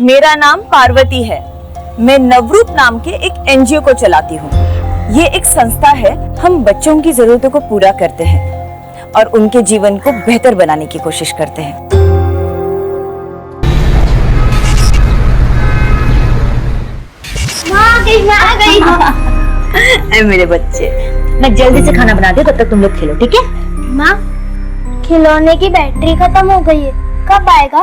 मेरा नाम पार्वती है। मैं नवरूप नाम के एक एनजीओ को चलाती हूँ। ये एक संस्था है। हम बच्चों की जरूरतों को पूरा करते हैं और उनके जीवन को बेहतर बनाने की कोशिश करते हैं। आ गई। मेरे बच्चे, मैं जल्दी से खाना बना दूं, तब तक तुम लोग खेलो, ठीक है? माँ, खिलौने की बैटरी खत्म हो गई है, कब आएगा?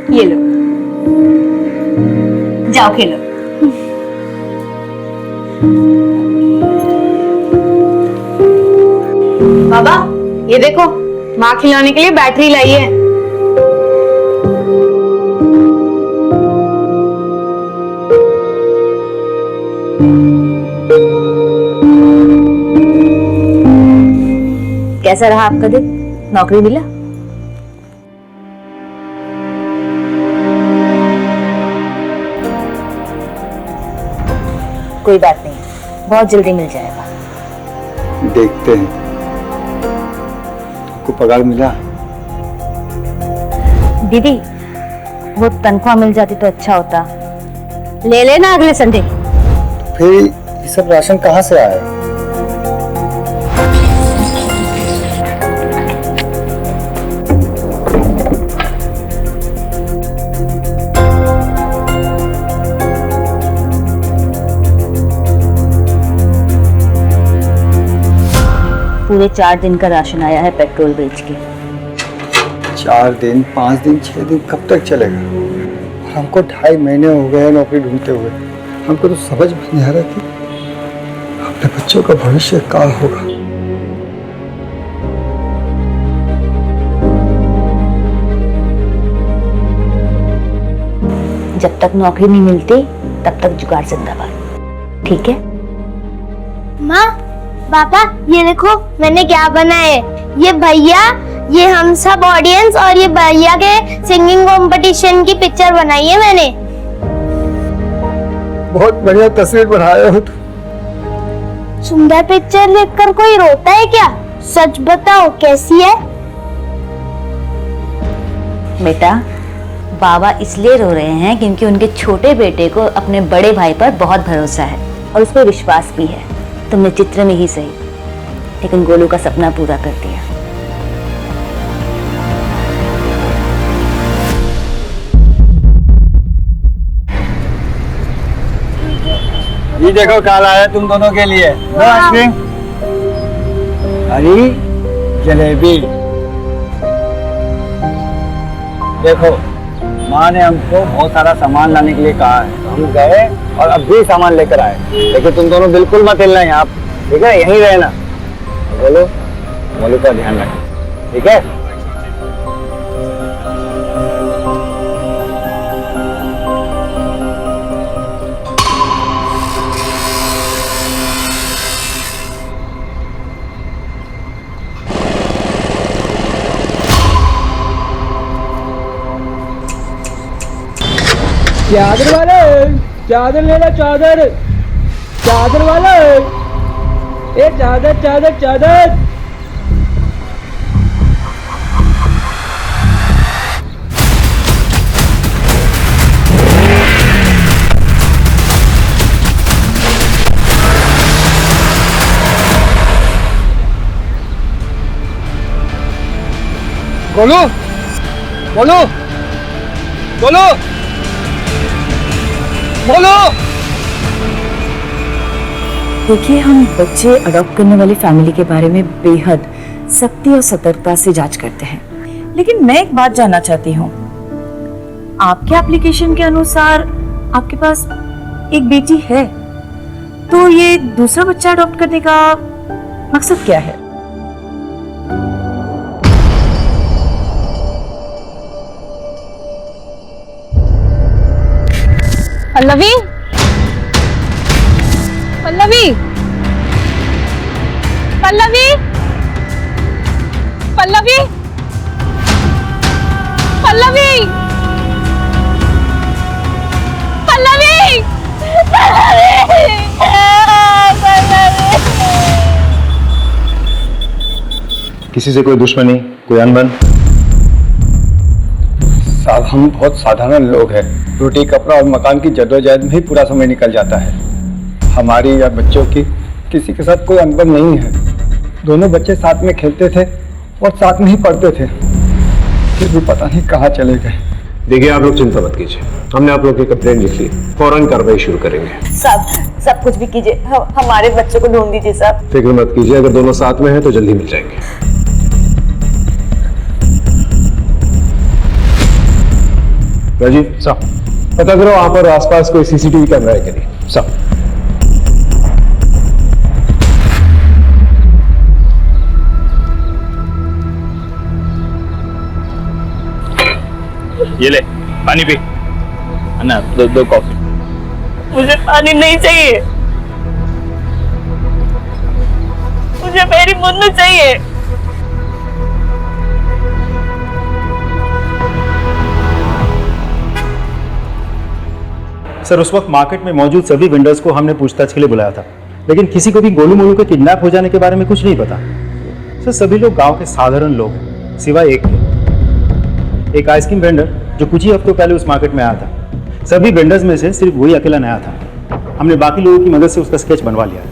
ये लो, जाओ खेलो। बाबा, ये देखो, माँ खिलाने के लिए बैटरी लाई है। कैसा रहा आपका दिन? नौकरी मिला? कोई बात नहीं, बहुत जल्दी मिल जाएगा। देखते हैं। तुमको पगार मिला? दीदी, वो तनख्वाह मिल जाती तो अच्छा होता। ले लेना अगले संडे। फिर ये सब राशन कहाँ से आया? पूरे 4 दिन का राशन आया है पेट्रोल बेच के। 4 दिन, 5 दिन, 6 दिन कब तक चलेगा? और हमको 2.5 महीने हो गए नौकरी ढूंढते हुए। हमको तो समझ में नहीं आ रहा कि अपने बच्चों का भविष्य क्या होगा। जब तक नौकरी नहीं मिलती तब तक जुगाड़ जिंदाबाद, ठीक है? माँ, पापा, ये देखो मैंने क्या बनाया है। ये भैया, ये हम सब ऑडियंस और ये भैया के सिंगिंग कंपटीशन की पिक्चर बनाई है मैंने। बहुत बढ़िया तस्वीर बनाए हो तुम। सुंदर पिक्चर देखकर कोई रोता है क्या? सच बताओ, कैसी है? बेटा, बाबा इसलिए रो रहे हैं क्योंकि उनके छोटे बेटे को अपने बड़े भाई पर बहुत भरोसा है और उस पर विश्वास भी है। तुमने चित्र में ही सही, लेकिन गोलू का सपना पूरा कर दिया। ये देखो काल आया तुम दोनों के लिए। लो आइसक्रीम। अरे जलेबी। देखो, माँ ने हमको बहुत सारा सामान लाने के लिए कहा है। हम गए और अब भी सामान लेकर आए। लेकिन तुम दोनों बिल्कुल मत हिलना यहाँ, ठीक है? यहीं रहना। बोलो, बोलो का ध्यान रखना, ठीक है? चादर वाले, चादर ले लो, चादर। चादर वाले, ए चादर चादर चादर। बोलो, बोलो, बोलो, बोलो। देखिए, हम बच्चे अडॉप्ट करने वाली फैमिली के बारे में बेहद सख्ती और सतर्कता से जांच करते हैं। लेकिन मैं एक बात जानना चाहती हूँ, आपके एप्लीकेशन के अनुसार आपके पास एक बेटी है, तो ये दूसरा बच्चा अडॉप्ट करने का मकसद क्या है? पल्लवी, पल्लवी, पल्लवी, पल्लवी। किसी से कोई दुश्मनी, कोई अनबन? साहब हम बहुत साधारण लोग हैं, रोटी कपड़ा और मकान की जद्दोजहद में ही पूरा समय निकल जाता है। हमारी या बच्चों की किसी के साथ कोई अनबन नहीं है। दोनों बच्चे साथ में खेलते थे और साथ में ही पढ़ते थे, फिर भी पता नहीं कहाँ चले गए। देखिए आप लोग चिंता मत कीजिए, हमने आप लोग की कंप्लेंट लिख ली, फौरन कार्रवाई शुरू करेंगे। सब कुछ भी कीजिए, हमारे बच्चों को ढूंढ दीजिए साहब। फिक्र मत कीजिए, अगर दोनों साथ में हैं तो जल्दी मिल जाएंगे। राजीव साहब, पता करो वहां पर आसपास कोई सीसीटीवी कैमरा है कि नहीं। साहब ये ले पानी पी। अन्ना दो कॉफी। मुझे पानी नहीं चाहिए, मुझे मेरी मुन्नू चाहिए। सर उस वक्त मार्केट में मौजूद सभी वेंडर्स को हमने पूछताछ के लिए बुलाया था, लेकिन किसी को भी गोलू मोलू के किडनैप हो जाने के बारे में कुछ नहीं पता। सर सभी लोग गांव के साधारण लोग हैं, सिवाय एक आइसक्रीम वेंडर जो कुछ ही हफ्तों पहले उस मार्केट में आया था। सभी वेंडर्स में से सिर्फ वही अकेला नया था। हमने बाकी लोगों की मदद से उसका स्केच बनवा लिया।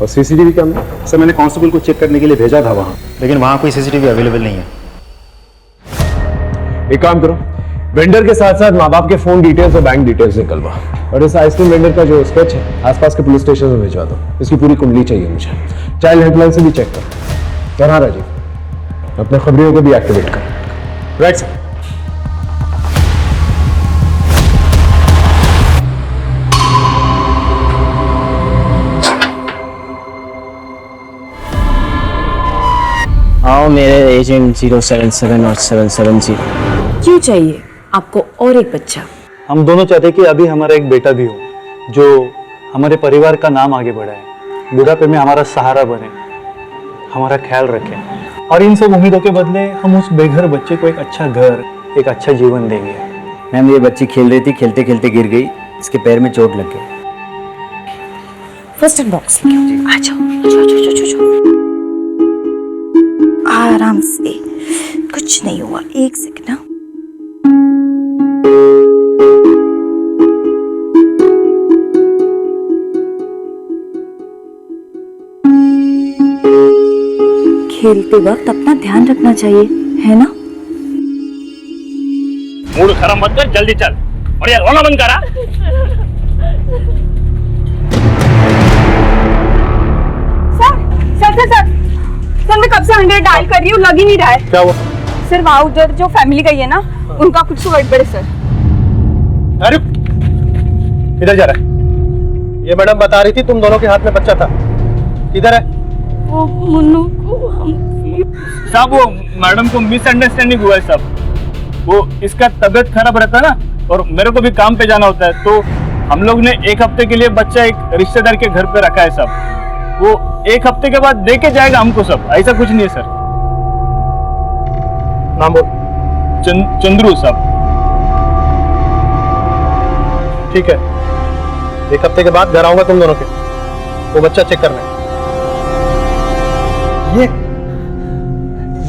और सीसीटीवी कैमरा? सर मैंने कांस्टेबल को चेक करने के लिए भेजा था वहाँ, लेकिन वहाँ कोई सीसीटीवी अवेलेबल नहीं है। एक काम करो, वेंडर के साथ साथ माँ बाप के फोन डिटेल्स और बैंक डिटेल्स निकलवा, और इस आइसक्रीम वेंडर का जो स्केच है आसपास के पुलिस स्टेशन में भिजवा दो। इसकी पूरी कुंडली चाहिए मुझे। चाइल्ड हेल्पलाइन से भी चेक करो। और हाँ राजीव, अपने खबरियों को भी एक्टिवेट करो। Right sir. आओ मेरे एजेंट 077 और 770। क्यों चाहिए आपको और एक बच्चा? हम दोनों चाहते कि अभी हमारा एक बेटा भी हो, जो हमारे परिवार का नाम आगे बढ़ाए, बुढ़ापे में हमारा सहारा बने, हमारा ख्याल रखे। और इन सब उम्मीदों के बदले हम उस बेघर बच्चे को एक अच्छा घर, एक अच्छा जीवन देंगे। मैम ये बच्ची खेल रही थी, खेलते खेलते गिर गई, इसके पैर में चोट लग गई। फर्स्ट एड बॉक्स लेके आ जाओ। आराम से, कुछ नहीं हुआ, एक सेकंड ना। खेलते वक्त अपना ध्यान रखना चाहिए, है ना? मूड खराब मत कर, जल्दी चल। और यार रोना बंद करा। सर मैं कब से 100 डायल कर रही हूँ, लग ही नहीं रहा है। क्या हुआ? सर वहाँ उधर जो फैमिली गई है ना, उनका कुछ तो गड़बड़ है सर। अरे इधर जा रहा है? ये मैडम बता रही थी तुम दोनों के हाथ में बच्चा था, किधर है? वो मुन्नू को हम साहब वो मैडम को मिसअंडरस्टैंडिंग हुआ है साहब। वो इसका तबीयत खराब रहता है ना, और मेरे को भी काम पे जाना होता है, तो हम लोग ने एक हफ्ते के लिए बच्चा एक रिश्तेदार के घर पे रखा है साहब। वो एक हफ्ते के बाद दे के जाएगा हमको सब, ऐसा कुछ नहीं है सर। नाम बोल। चंद्रू साहब। ठीक है, एक हफ्ते के बाद घर आऊंगा तुम दोनों के, वो बच्चा चेक करना है।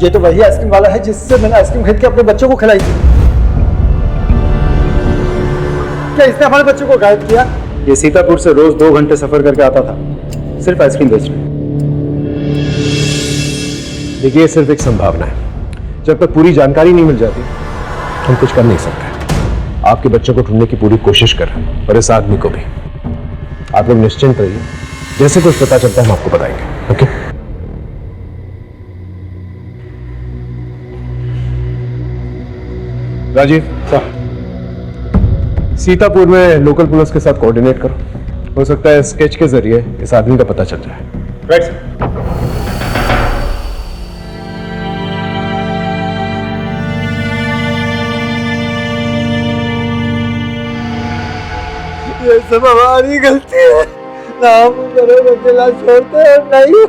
ये तो वही आइसक्रीम वाला है जिससे मैंने आइसक्रीम खरीद के अपने बच्चों को खिलाई थी। क्या इसने हमारे बच्चों को गायब किया? ये सीतापुर से रोज 2 घंटे सफर करके आता था, सिर्फ आइसक्रीम बेचने। देखिए सिर्फ एक संभावना है, जब तक पूरी जानकारी नहीं मिल जाती हम कुछ कर नहीं सकते। आपके बच्चों को ढूंढने की पूरी कोशिश कर रहे हैं, और इस आदमी को भी। आप लोग निश्चिंत रहिए, जैसे कुछ पता चलता है हम आपको बताएंगे। ओके? राजीव साहब, सीतापुर में लोकल पुलिस के साथ कोऑर्डिनेट करो, हो सकता है स्केच के जरिए इस आदमी का पता चल जाए। Right sir. ये सब हमारी गलती है, ना हम करो अकेला छोड़ते हैं नहीं।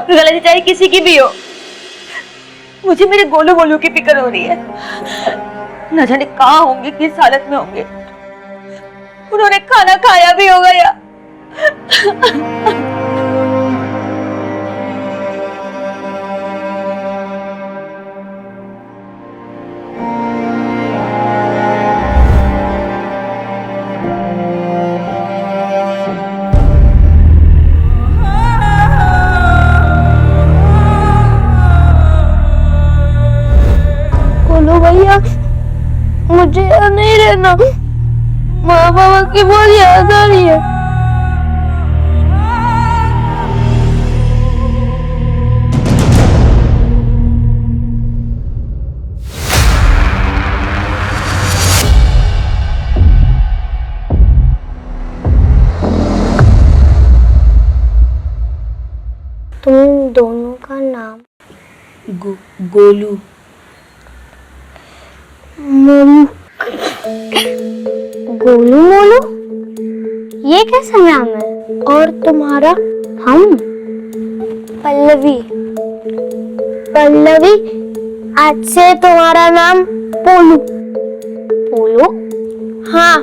गलती चाहे किसी की भी हो, मुझे मेरे गोलू गोलू की फिक्र हो रही है। न जाने कहाँ होंगे, किस हालत में होंगे। उन्होंने खाना खाया भी होगा या भैया मुझे यहाँ नहीं रहना, माँ बाबा की बहुत याद आ रही है। तुम दोनों का नाम? गोलू। मोलू। गोलू मोलू, ये कैसा नाम है? और तुम्हारा? हम पल्लवी। पल्लवी, आज से तुम्हारा नाम पोलू। पोलू? हाँ,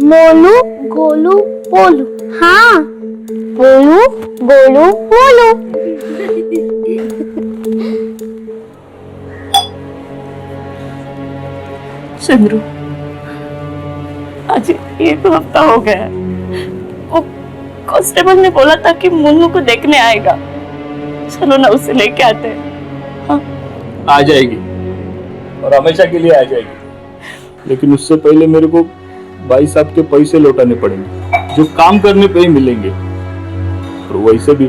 मोलू गोलू पोलू। हाँ, पोलू गोलू मोलू। चंद्रू, आज 1 हफ्ता हो गया है। वो कांस्टेबल ने बोला था कि मुन्नू को देखने आएगा। चलो ना उसे लेके आते हैं। हाँ? आ जाएगी और हमेशा के लिए आ जाएगी, लेकिन उससे पहले मेरे को भाई साहब के पैसे लौटाने पड़ेंगे जो काम करने पे ही मिलेंगे। और वैसे भी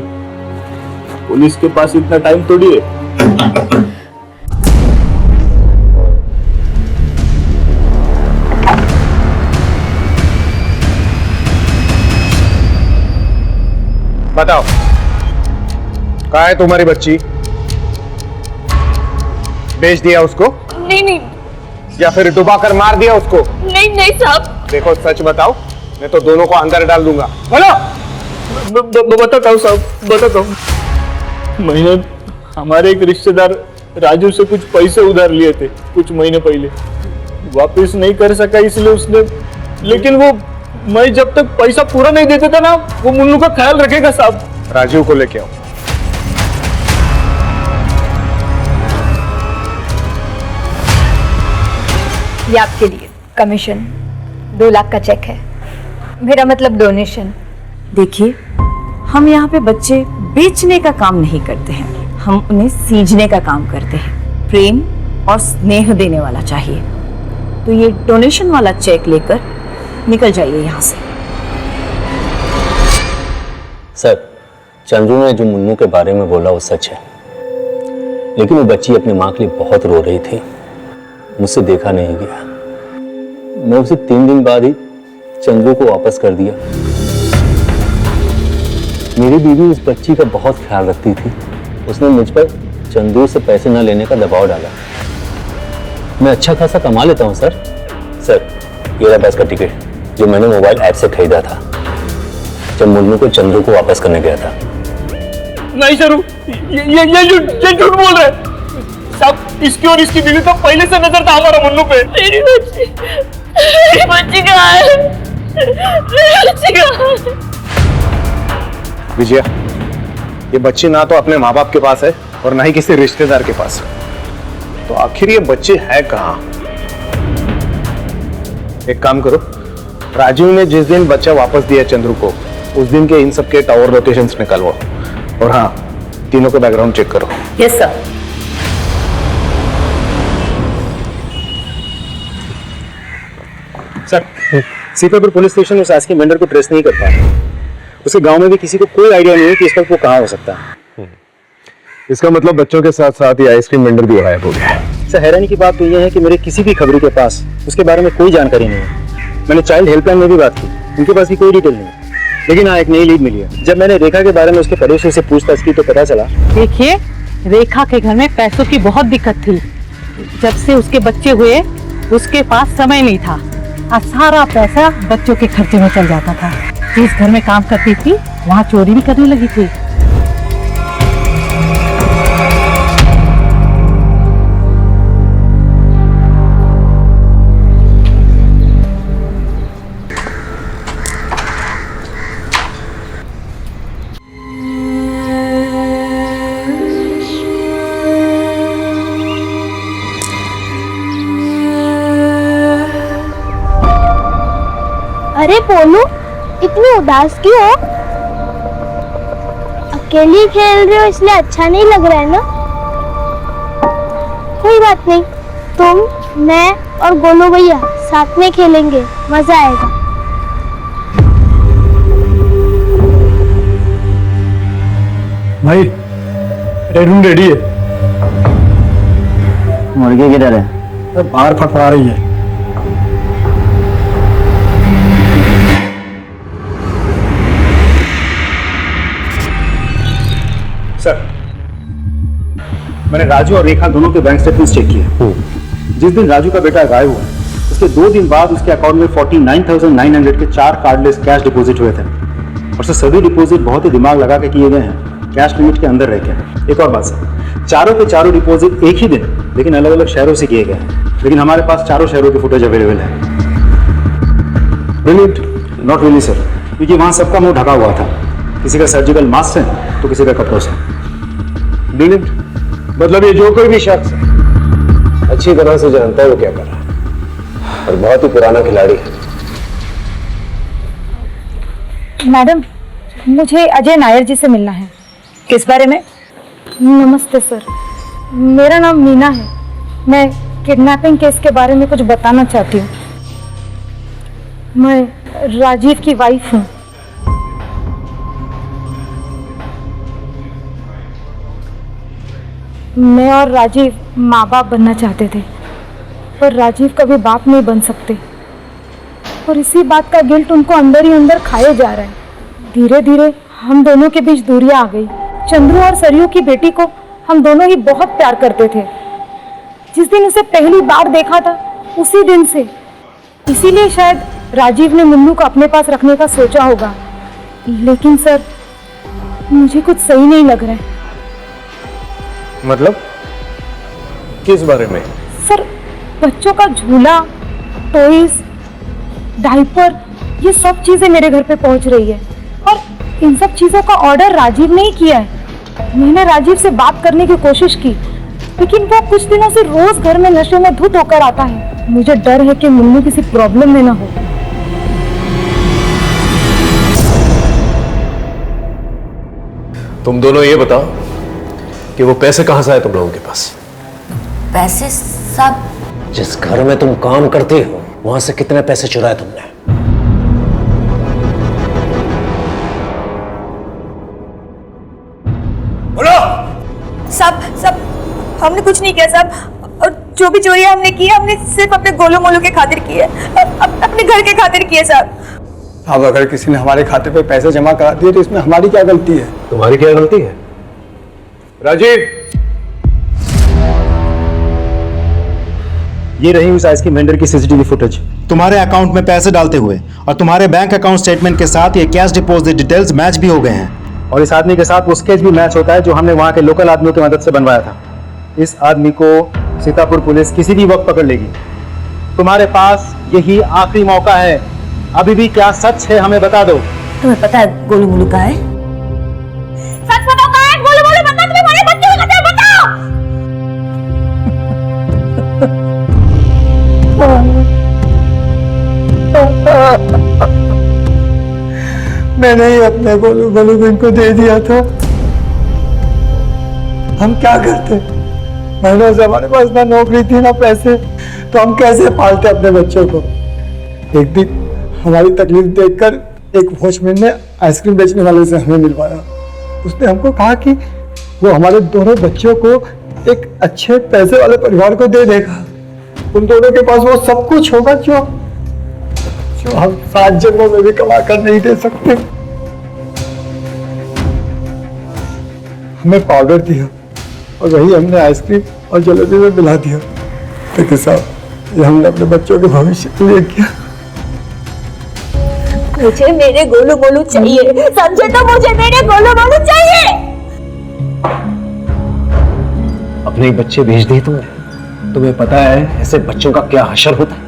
पुलिस के पास इतना टाइम थोड़ी है। बताओ, कहाँ है तुम्हारी बच्ची? बेच दिया उसको? नहीं नहीं या फिर डुबा कर मार दिया उसको? नहीं साहब। देखो सच बताओ, मैं तो दोनों को अंदर डाल दूंगा। बोलो। बताता हूँ साहब, बताता हूँ। मैंने हमारे एक रिश्तेदार राजू से कुछ पैसे उधार लिए थे कुछ महीने पहले, वापस नहीं कर सका इसलिए उसने, लेकिन वो मैं जब तक पैसा पूरा नहीं देता था ना, वो मुन्नू का ख्याल रखेगा साहब। राजीव को लेके आओ। ये आपके लिए कमीशन 2 लाख का चेक है, मेरा मतलब डोनेशन। देखिए, हम यहाँ पे बच्चे बेचने का काम नहीं करते हैं, हम उन्हें सींचने का काम करते हैं। प्रेम और स्नेह देने वाला चाहिए। तो ये डोनेशन वाला चेक लेकर निकल जाइए यहाँ से। सर, चंद्रू ने जो मुन्नू के बारे में बोला वो सच है, लेकिन वो बच्ची अपनी माँ के लिए बहुत रो रही थी, मुझसे देखा नहीं गया। मैं उसे 3 दिन बाद ही चंद्रू को वापस कर दिया। मेरी बीवी उस बच्ची का बहुत ख्याल रखती थी, उसने मुझ पर चंद्रू से पैसे न लेने का दबाव डाला। मैं अच्छा खासा कमा लेता हूँ सर। सर, ये रहा बस का टिकट जो मैंने मोबाइल ऐप से खरीदा था जब मुन्नू को चंद्रू को वापस करने गया था। नहीं सर, ये झूठ बोल रहे हैं साहब। इसकी और इसकी बीवी तो पहले से नजर था हमारा मुन्नू पे। मेरी बच्ची कहाँ है? मेरी बच्ची कहाँ है? विजया, ये बच्ची ना तो अपने माँ बाप के पास है और ना ही किसी रिश्तेदार के पास, तो आखिर ये बच्ची है कहाँ? एक काम करो, राजीव ने जिस दिन बच्चा वापस दिया चंद्रू को, उस दिन के इन सब के टावर लोकेशंस निकालो। और हाँ, तीनों का बैकग्राउंड चेक करो। Yes sir. Sir, Sitapur police station उस आइसक्रीम वेंडर को ट्रेस नहीं कर पाया। उसके गांव में भी किसी को कोई आइडिया नहीं है कि इस वक्त वो कहाँ हो सकता है। इसका मतलब बच्चों के साथ साथ ही आइसक्रीम वेंडर भी गायब हो गया। सर, हैरानी की बात तो यह है कि मेरे किसी भी खबरी के पास उसके बारे में कोई जानकारी नहीं है। मैंने चाइल्ड हेल्पलाइन में भी बात की, उनके पास भी कोई डिटेल नहीं है। लेकिन हाँ, एक नई लीड मिली है। जब मैंने रेखा के बारे में उसके पड़ोसी से पूछताछ की तो पता चला। देखिए, रेखा के घर में पैसों की बहुत दिक्कत थी। जब से उसके बच्चे हुए उसके पास समय नहीं था और सारा पैसा बच्चों के खर्चे में चल जाता था। जिस घर में काम करती थी वहाँ चोरी भी करने लगी थी। अरे पोलू, इतनी उदास क्यों हो? अकेली खेल रहे हो इसलिए अच्छा नहीं लग रहा है ना? कोई बात नहीं, तुम मैं और गोलू भैया साथ में खेलेंगे, मजा आएगा। भाई बेडरूम रेडी है। मुर्गी किधर है? तो बाहर फटफड़ा रही है। सर, मैंने राजू और रेखा दोनों के बैंक स्टेटमेंट्स चेक किए। जिस दिन राजू का बेटा गायब हुआ उसके 2 दिन बाद उसके अकाउंट में 49,900 के 4 कार्डलेस कैश डिपॉजिट हुए थे। और सर सभी डिपॉजिट बहुत ही दिमाग लगा के किए गए हैं, कैश लिमिट के अंदर रहकर। एक और बात सर, चारों के चारों डिपॉजिट एक ही दिन लेकिन अलग अलग शहरों से किए गए हैं, लेकिन हमारे पास चारों शहरों की फुटेज अवेलेबल है। ब्रिलियंट। नॉट रियली सर, क्योंकि वहाँ सबका मुंह ढका हुआ था, किसी का सर्जिकल मास्क है तो किसी का कपड़ों से। ब्रिलियंट। मतलब ये जो कोई भी शख्स अच्छी तरह से जानता है वो क्या कर रहा है और बहुत ही पुराना खिलाड़ी है। मैडम, मुझे अजय नायर जी से मिलना है। किस बारे में? नमस्ते सर, मेरा नाम मीना है। मैं किडनैपिंग केस के बारे में कुछ बताना चाहती हूँ। मैं राजीव की वाइफ हूँ। मैं और राजीव माँ बाप बनना चाहते थे, पर राजीव कभी बाप नहीं बन सकते और इसी बात का गिल्ट उनको अंदर ही अंदर खाए जा रहा है। धीरे धीरे हम दोनों के बीच दूरियां आ गई। चंद्रू और सरयू की बेटी को हम दोनों ही बहुत प्यार करते थे। जिस दिन उसे पहली बार देखा था उसी दिन से, इसीलिए शायद राजीव ने मुन्नू को अपने पास रखने का सोचा होगा। लेकिन सर, मुझे कुछ सही नहीं लग रहा है। मतलब किस बारे में? सर, बच्चों का झूला, टॉयज, डायपर, ये सब चीजें मेरे घर पे पहुंच रही है और इन सब चीजों का ऑर्डर राजीव ने ही किया है। मैंने राजीव से बात करने की कोशिश की, लेकिन वो कुछ दिनों से रोज घर में नशे में धुत होकर आता है। मुझे डर है कि मुन्नू किसी प्रॉब्लम में ना हो। तुम दोनों ये बताओ कि वो पैसे कहां से आए तुम लोगों के पास? पैसे सब जिस घर में तुम काम करते हो वहां से कितने पैसे चुराए तुमने? बोलो। सब हमने कुछ नहीं किया साहब, और जो भी चोरी हमने की है हमने सिर्फ अपने गोलू मोलू के खातिर की है, अपने घर के खातिर की है साहब। अब अगर किसी ने हमारे खाते पे पैसे जमा करा दिए तो इसमें हमारी क्या गलती है? तुम्हारी क्या गलती है? राजीव, ये रही उस आइसक्रीम वेंडर की सीसीटीवी फुटेज। तुम्हारे अकाउंट में पैसे डालते हुए और तुम्हारे बैंक अकाउंट स्टेटमेंट के साथ ये कैश डिपॉजिट डिटेल्स मैच भी हो गए हैं। और इस आदमी के साथ वो स्केच भी मैच होता है जो हमने वहाँ के लोकल आदमियों की मदद से बनवाया था। इस आदमी को सीतापुर पुलिस किसी भी वक्त पकड़ लेगी। तुम्हारे पास यही आखिरी मौका है। अभी भी क्या सच है हमें बता दो। तुम्हें पता है गोलू मोलू कहाँ है? सच बताओ, कहाँ है गोलू मोलू? बता, तुम्हें हमारे बच्चे को बताओ, मैंने ही अपने गोलू गोलू को इनको दे दिया था। हम क्या करते? महीनों से हमारे पास ना नौकरी थी ना पैसे, तो हम कैसे पालते अपने बच्चों को? एक दिन हमारी तकलीफ देखकर एक वॉचमैन ने आइसक्रीम बेचने वाले से हमें मिलवाया। उसने हमको कहा कि वो हमारे दोनों बच्चों को एक अच्छे पैसे वाले परिवार को दे देगा। उन दोनों के पास वो सब कुछ होगा जो हम 7 जन्मों में भी कमा कर नहीं दे सकते। हमें पाउडर दिया और वही हमने आइसक्रीम और जलेबी में मिला दिया। लेकिन साहब, ये हमने अपने बच्चों के भविष्य के लिए किया। मुझे मेरे गोलू मोलू चाहिए, समझे? तो मुझे मेरे गोलू मोलू चाहिए। अपने बच्चे भेज दिए तुमने? तुम्हें पता है ऐसे बच्चों का क्या हशर होता है?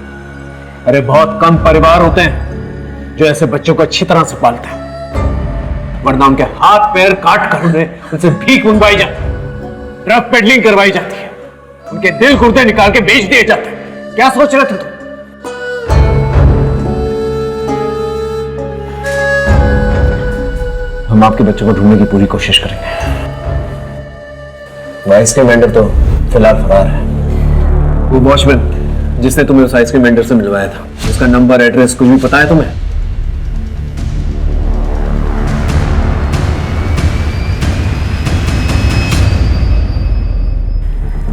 अरे बहुत कम परिवार होते हैं जो ऐसे बच्चों को अच्छी तरह से पालते हैं, वरना उनके हाथ पैर काट कर उनसे भीख मंगवाई जाती है, ड्रग पेडलिंग करवाई जाती है, उनके दिल गुर्दे निकाल के बेच दिए जाते हैं। क्या सोच रहे थे तुम? हम आपके बच्चों को ढूंढने की पूरी कोशिश करेंगे। आइसक्रीम वेंडर तो फिलहाल फरार है। वो वॉचमैन जिसने तुम्हें उस आइसक्रीम वेंडर से मिलवाया था, उसका नंबर, एड्रेस कुछ भी पता है तुम्हें?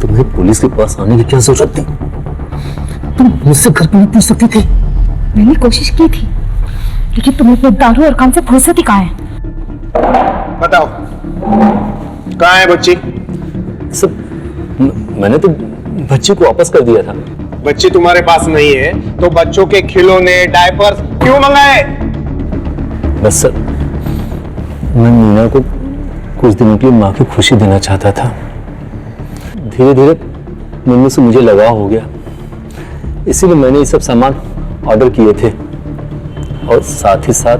तुम्हें पुलिस के पास आने की क्या जरूरत थी? तुम मुझसे घर पे नहीं पूछ सकती थी? मैंने कोशिश की थी, लेकिन तुम्हें अपने दारू और काम से फुर्सत ही कहाँ है? बताओ कहाँ है बच्ची? सब मैंने तो बच्चे को वापस कर दिया था। बच्ची तुम्हारे पास नहीं है तो बच्चों के खिलौने, डायपर्स क्यों मंगाए? बस सर, मैं मीना को कुछ दिनों के लिए माँ की खुशी देना चाहता था। धीरे धीरे मम्मी से मुझे लगाव हो गया, इसीलिए मैंने ये सब सामान ऑर्डर किए थे। और साथ ही साथ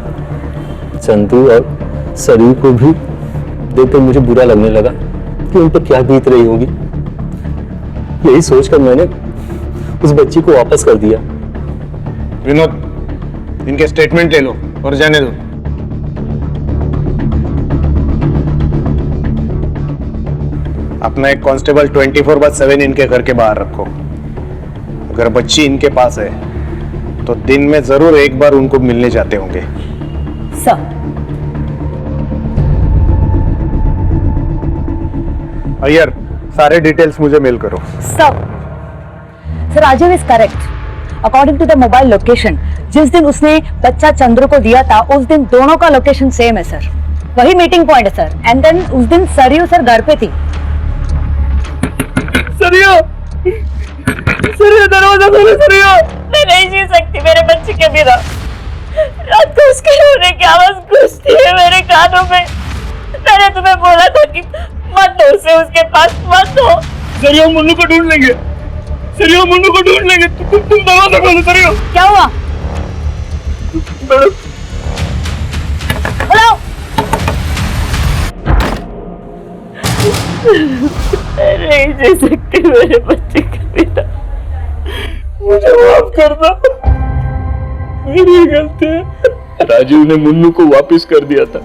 चंदू और सरयू को भी देखकर मुझे बुरा लगने लगा कि उन पर क्या बीत रही होगी। यही सोचकर मैंने उस बच्ची को वापस कर दिया। विनोद, इनके स्टेटमेंट ले लो और जाने दो। अपना एक कांस्टेबल 24/7 इनके घर के बाहर रखो। अगर बच्ची इनके पास है तो दिन में जरूर एक बार उनको मिलने जाते होंगे। सर, अय्यर, सारे डिटेल्स मुझे मेल करो। Sir Rajiv is correct. According to the mobile location, जिस दिन उसने बच्चा चंद्र को दिया था उस दिन दोनों का लोकेशन सेम है सर। वही मीटिंग पॉइंट है सर। एंड देन उस दिन सरयू सर घर पे थी। सरयू, सरयू दरवाजा खोलो सरयू। मैं नहीं जी सकती मेरे बच्चे के बिना। रात को उसके रोने की आवाज गूंजती है मेरे कानों में। मैंने तुम्हें बोला था कि मत दो उसे उसके पास, मत दो। सरयू, मुन्नू को ढूंढ लेंगे। सरयू, मुन्नू को ढूंढ लेंगे। तुम दरवाजा खोलो सरयू। क्या हुआ? Madam, hello. नहीं जी सकती मेरे बच्चे के बिना। मुझे माफ कर दो, मेरी गलती है। राजीव ने मुन्नू को वापस कर दिया था।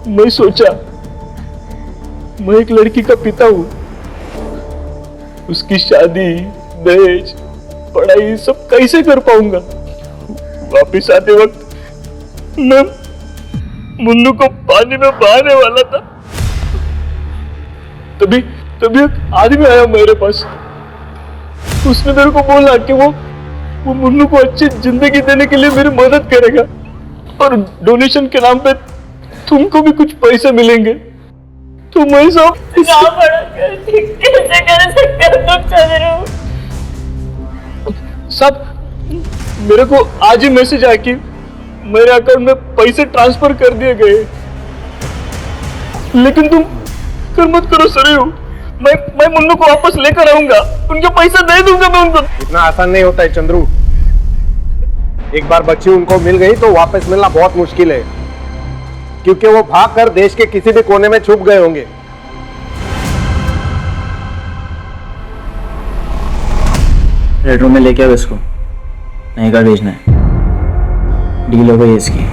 मैं सोचा मैं एक लड़की का पिता हूं, उसकी शादी, दहेज, पढ़ाई सब कैसे कर पाऊंगा। वापस आते वक्त मैं मुन्नू को पानी में बहाने वाला था। तभी एक आदमी आया मेरे पास। उसने मेरे को बोला कि वो मुन्नू को अच्छी जिंदगी देने के लिए मेरी मदद करेगा और डोनेशन के नाम पे तुमको भी कुछ पैसे मिलेंगे। तो मैं सब कैसे कर सकते हो तुम चंद्रू? सब मेरे को आज ही मैसेज आया कि मेरे अकाउंट में पैसे ट्रांसफर कर दिए गए। लेकिन तुम कर मत करो सरयू। मैं मुन्नू को वापस लेकर आऊंगा, उनके पैसे दे दूंगा मैं उनको। इतना आसान नहीं होता है चंद्रू। एक बार बच्ची उनको मिल गई तो वापस मिलना बहुत मुश्किल है, क्योंकि वो भागकर देश के किसी भी कोने में छुप गए होंगे। रेड रूम में लेके आओ इसको, नहीं का भेजना है। डील हो गई इसकी।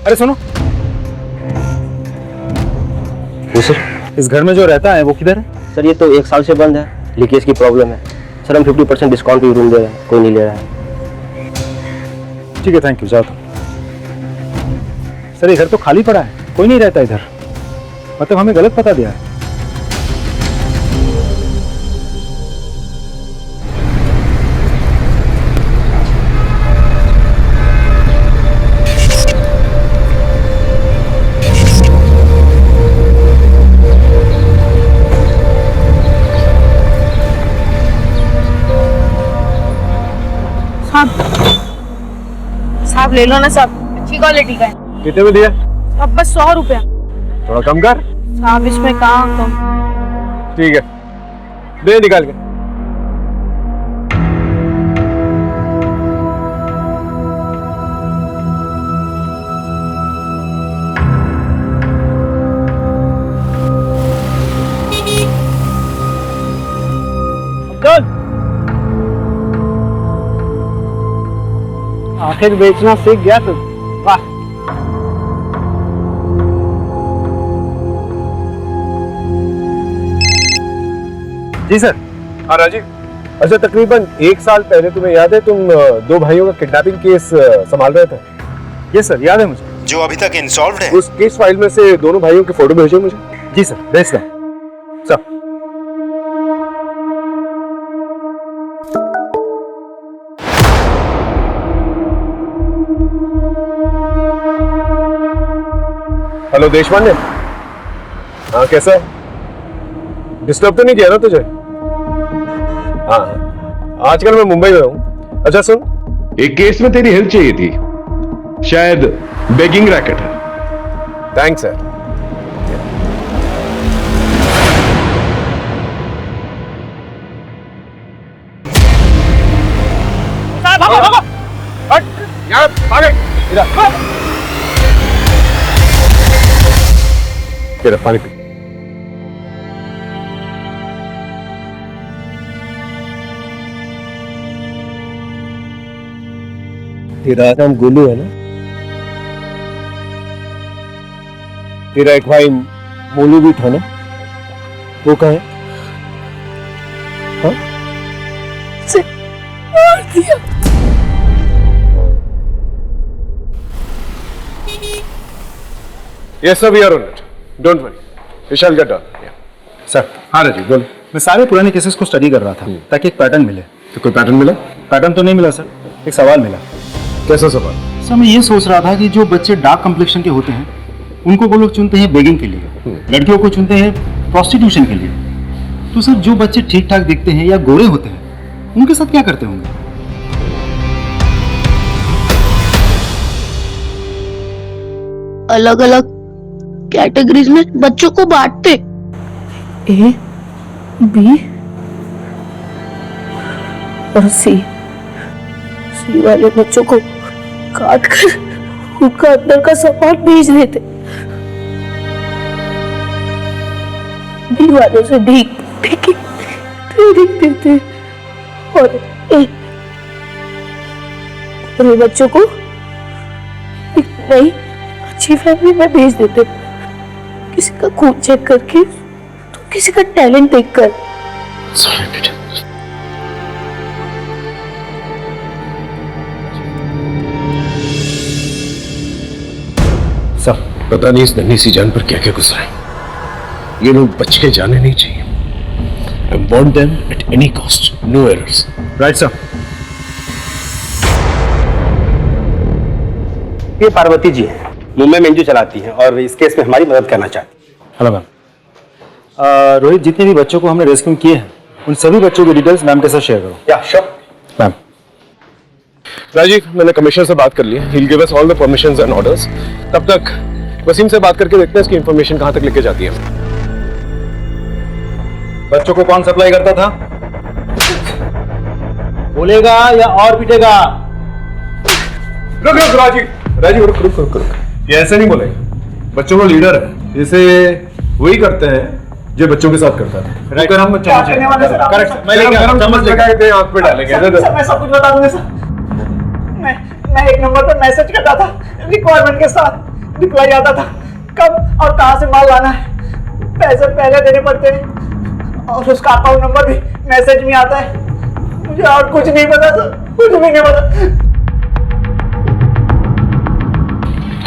अरे सुनो, सर, इस घर में जो रहता है वो किधर है? सर ये तो 1 साल से बंद है, लीकेज की प्रॉब्लम है। सर हम 50% डिस्काउंट पे रूम दे रहे हैं, कोई नहीं ले रहा है। ठीक है, थैंक यू, जाओ। सर ये घर तो खाली पड़ा है, कोई नहीं रहता इधर। मतलब हमें गलत पता दिया है। साहब ले लो ना साहब, अच्छी क्वालिटी का है। कितने में दिया? अब बस 100 रुपया। थोड़ा कम कर। साहब इसमें कहाँ कम? ठीक है, दे निकाल के। आखिर बेचना सीख गया तू। वाह। जी सर। हाँ राजीव, अच्छा तकरीबन 1 साल पहले तुम्हें याद है तुम 2 भाइयों का किडनैपिंग केस संभाल रहे थे? ये सर याद है मुझे। जो अभी तक इंसॉल्व्ड है। उस केस फाइल में से दोनों भाइयों की फोटो भेजो मुझे। जी सर, भेज दें। Sir hello Deshpande. हाँ कैसा है? डिस्टर्ब तो नहीं किया ना तुझे? हाँ आजकल मैं मुंबई में हूँ। अच्छा सुन, एक केस में तेरी हेल्प चाहिए थी, शायद बेगिंग रैकेट है। Thanks sir. तेरा पानी पी। तेरा नाम गोलू है ना? तेरा एक भाई मोलू भी था ना? वो कहाँ है? हाँ? मार दिया। Yes sir, we are on it. Don't worry. We shall get done. Yeah. Sir. हाँ राजीव बोल। मैं सारे पुराने केसेस को स्टडी कर रहा था ताकि एक पैटर्न मिले। तो कोई पैटर्न मिला? पैटर्न तो नहीं मिला सर, एक सवाल मिला। कैसा सवाल? सर मैं ये सोच रहा था कि जो बच्चे डार्क कम्प्लेक्शन के होते हैं उनको वो लोग चुनते हैं बेगिंग के लिए, लड़कियों को चुनते हैं प्रोस्टिट्यूशन के लिए। तो सर जो बच्चे ठीक ठाक दिखते हैं या गोरे होते हैं उनके साथ क्या करते होंगे? अलग अलग कैटेगरीज में बच्चों को बांटते। ए, बी और सी। सी वाले बच्चों को काट कर उनका अंदर का सामान भेज देते। बी वालों से भीख ट्रेनिंग देते और ए बच्चों को एक नई अच्छी फैमिली में भेज देते। किसी का खून चेक करके तो किसी का टैलेंट देखकर। Sorry, बेटा। सर पता नहीं इस नन्ही सी जान पर क्या क्या गुजरा है। ये लोग बच के जाने नहीं चाहिए। I want them at any cost, no errors. Right sir. ये पार्वती जी है, मुंबई में एनजीओ चलाती हैं और इस केस में हमारी मदद करना चाहती हैं। Hello ma'am. रोहित, जितने भी बच्चों को हमने रेस्क्यू किए हैं उन सभी बच्चों की डिटेल्स मैम के साथ शेयर करो। या श्योर मैम। राजीव, मैंने कमिश्नर से बात कर ली है। He'll give us all the permissions and orders. तब तक वसीम से बात करके देखते हैं इसकी इंफॉर्मेशन कहां तक लेके जाती है। बच्चों को कौन सप्लाई करता था? बोलेगा या और पीटेगा? रुक राजीव रुक रुक रुक रुक। ये ऐसे नहीं बोलेगा। बच्चों का लीडर है, इसे वही करते हैं जो बच्चों के साथ करता है। राइट। हम करेक्ट। मैं लेके चम्मच लगा के आंख पे डालेंगे। मैं सब कुछ बता दूंगा सर। मैं एक नंबर पर मैसेज करता था, रिक्वायरमेंट के साथ रिप्लाई आता था कब और कहां से माल लाना है। पैसे पहले देने पड़ते हैं और उसका अकाउंट नंबर भी मैसेज में आता है। मुझे और कुछ नहीं पता सर, कुछ भी नहीं पता।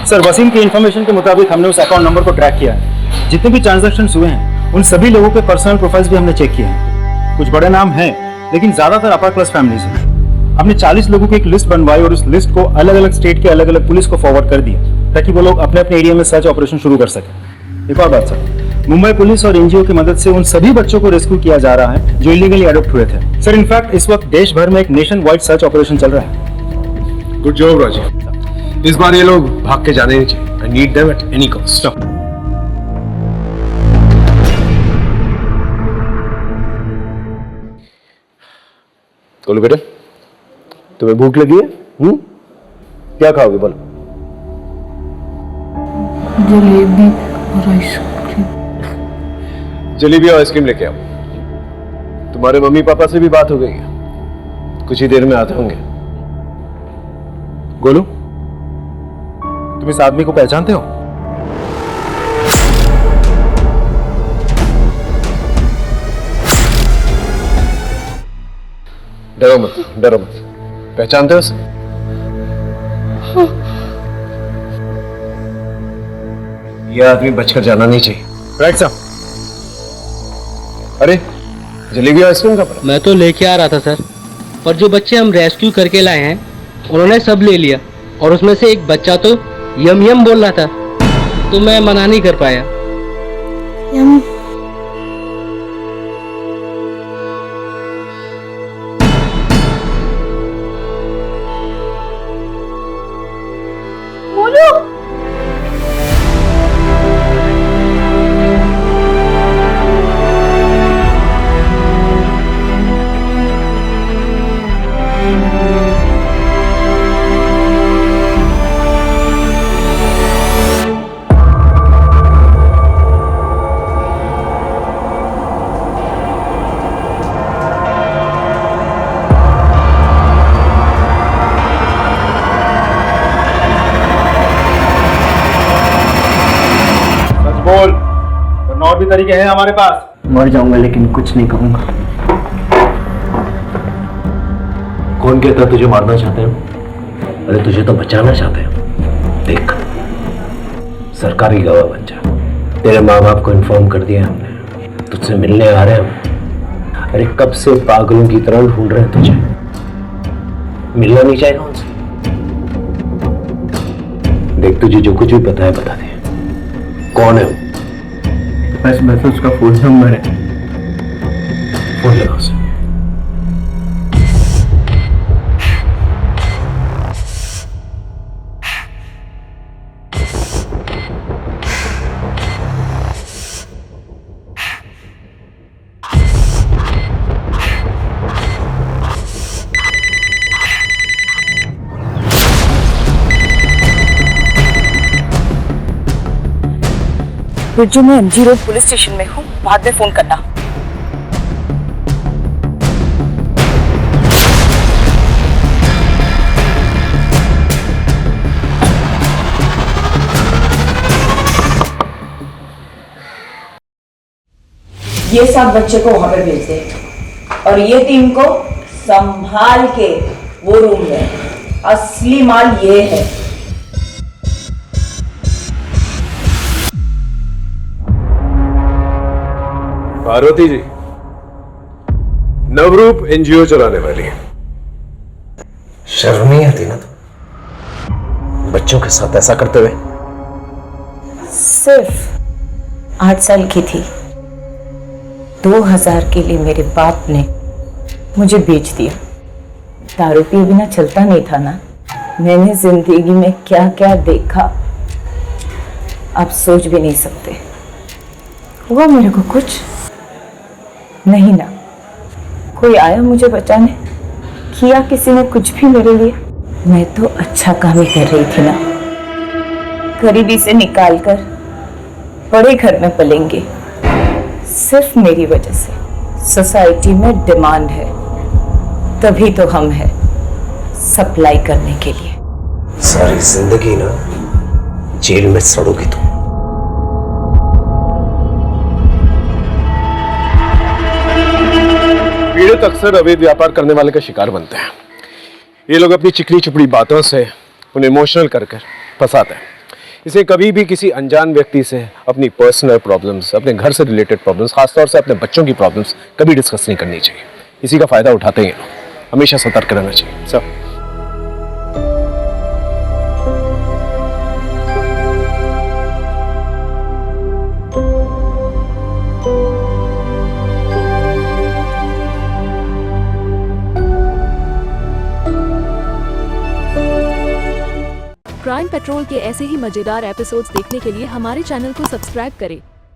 सर वसीम की इंफॉर्मेशन के मुताबिक हमने उस अकाउंट नंबर को ट्रैक किया है। जितने भी ट्रांजैक्शंस हुए हैं उन सभी लोगों के पर्सनल प्रोफाइल्स भी हमने चेक किए हैं। कुछ बड़े नाम हैं लेकिन ज्यादातर अपर क्लास फैमिलीज हैं। हमने 40 लोगों की एक लिस्ट बनवाई और उस लिस्ट को अलग अलग स्टेट के अलग अलग पुलिस को फॉरवर्ड कर दिया ताकि वो लोग अपने अपने एरिया में सर्च ऑपरेशन शुरू कर सकें। एक और बात सर, मुंबई पुलिस और एनजीओ की मदद से उन सभी बच्चों को रेस्क्यू किया जा रहा है जो इलीगली अडॉप्ट हुए थे। सर इनफैक्ट इस वक्त देश भर में एक नेशन वाइड सर्च ऑपरेशन चल रहा है। Good job Rajiv. इस बार ये लोग भाग के जाने नहीं चाहिए। I need them at any cost. बोलो बेटा, तुम्हें भूख लगी है? क्या खाओगे बोलो? जलेबी और आइसक्रीम। जलेबी और आइसक्रीम लेके आओ। तुम्हारे मम्मी पापा से भी बात हो गई है, कुछ ही देर में आते होंगे। गोलू तुम इस आदमी को पहचानते हो? डरो मत, डरो मत। पहचानते हो उसे? यह आदमी बचकर जाना नहीं चाहिए। राइट साहब। अरे जलेबी आइसक्रीम का पड़ा। मैं तो लेके आ रहा था सर, पर जो बच्चे हम रेस्क्यू करके लाए हैं उन्होंने सब ले लिया, और उसमें से एक बच्चा तो यम यम बोल रहा था, तो मैं मना नहीं कर पाया। यम बोल, वरना और भी तरीके हैं हमारे पास। मर जाऊंगा लेकिन कुछ नहीं कहूंगा। कौन कहता तुझे मारना चाहते हैं? अरे तुझे तो बचाना चाहते हैं। देख, सरकारी गवाह बन जा। तेरे माँ बाप को इन्फॉर्म कर दिया हमने, तुझसे मिलने आ रहे हैं। अरे कब से पागलों की तरह ढूंढ रहे हैं तुझे। मिलना नहीं चाहेगा उनसे? देख, तुझे जो कुछ भी पता है बता दे। कौन है वो? बस मैं तो उसका फोन नंबर है। फोन लगा उसे। बिरजू, मैं MG रोड पुलिस स्टेशन में हूँ, बाद में फोन करना। ये सब बच्चे को वहां पे भेज दे, और ये टीम को संभाल के वो रूम में। असली माल ये है। पार्वती जी, नवरूप NGO चलाने वाली है। शर्म नहीं आती ना तो बच्चों के साथ ऐसा करते हुए? सिर्फ 8 साल की थी, 2000 के लिए मेरे बाप ने मुझे बेच दिया। दारू पिए बिना चलता नहीं था ना। मैंने जिंदगी में क्या क्या देखा, आप सोच भी नहीं सकते। हुआ मेरे को कुछ नहीं ना। कोई आया मुझे बचाने? किया किसी ने कुछ भी मेरे लिए? मैं तो अच्छा काम ही कर रही थी ना। गरीबी से निकालकर बड़े घर में पलेंगे, सिर्फ मेरी वजह से। सोसाइटी में डिमांड है, तभी तो हम हैं सप्लाई करने के लिए। सारी जिंदगी ना जेल में सड़ोगी तुम। पीड़ित अक्सर अवैध व्यापार करने वाले का शिकार बनते हैं। ये लोग अपनी चिकनी चुपड़ी बातों से उन्हें इमोशनल कर फंसाते हैं। इसे कभी भी किसी अनजान व्यक्ति से अपनी पर्सनल प्रॉब्लम्स, अपने घर से रिलेटेड प्रॉब्लम्स, खासतौर से अपने बच्चों की प्रॉब्लम्स कभी डिस्कस नहीं करनी चाहिए। इसी का फायदा उठाते हैं। हमेशा सतर्क रहना चाहिए। सब क्राइम पेट्रोल के ऐसे ही मजेदार एपिसोड्स देखने के लिए हमारे चैनल को सब्सक्राइब करें